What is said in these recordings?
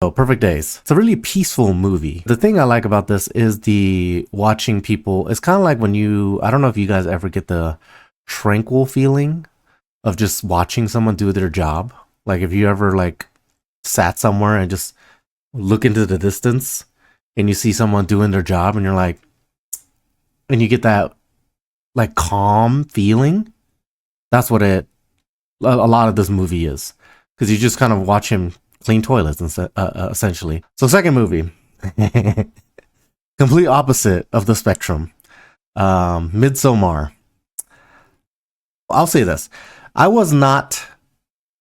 So Perfect Days. It's a really peaceful movie. The thing I like about this is the watching people. It's kind of like when I don't know if you guys ever get the tranquil feeling of just watching someone do their job. Like if you ever like sat somewhere and just look into the distance and you see someone doing their job and you're like, and you get that like calm feeling. That's what a lot of this movie is. Because you just kind of watch him clean toilets, essentially. So, second movie, complete opposite of the spectrum. Midsommar. I'll say this: I was not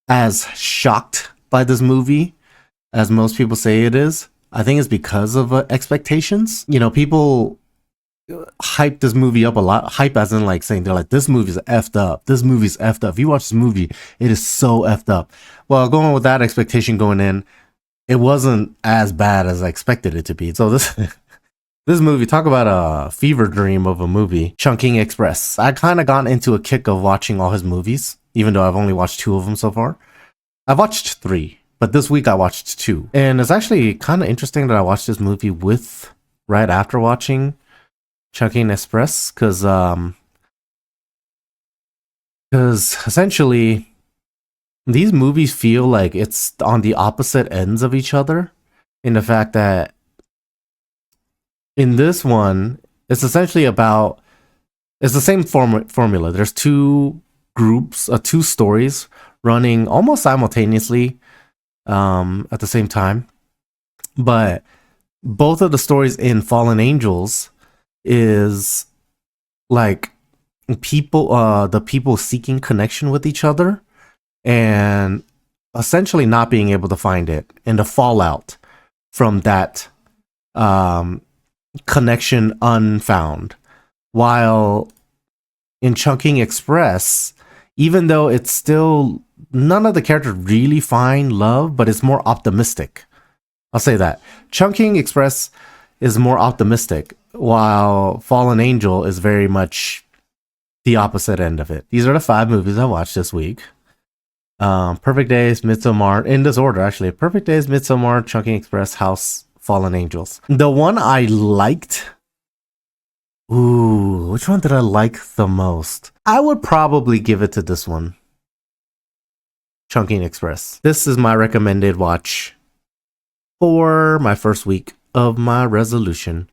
as shocked by this movie as most people say it is. I think it's because of expectations. You know, people hype this movie up a lot. Hype as in like saying they're like, this movie's effed up. This movie's effed up. If you watch this movie, it is so effed up. Well, going with that expectation going in, it wasn't as bad as I expected it to be. So this movie, talk about a fever dream of a movie, Chungking Express. I kind of got into a kick of watching all his movies, even though I've only watched 2 of them so far. I've watched 3, but this week I watched 2. And it's actually kind of interesting that I watched this movie right after watching Chungking Express, because essentially these movies feel like it's on the opposite ends of each other, in the fact that in this one it's essentially about, it's the same formula. There's 2 groups, 2 stories running almost simultaneously at the same time, but both of the stories in Fallen Angels is like the people seeking connection with each other and essentially not being able to find it, and the fallout from that connection unfound. While in Chungking Express, even though it's still, none of the characters really find love, but it's more optimistic. I'll say that Chungking Express is more optimistic, while Fallen Angel is very much the opposite end of it. These are the 5 movies I watched this week. Perfect Days, Midsommar, in this order actually. Perfect Days, Midsommar, Chungking Express, House, Fallen Angels. The one I liked, which one did I like the most? I would probably give it to this one, Chungking Express. This is my recommended watch for my first week of my resolution.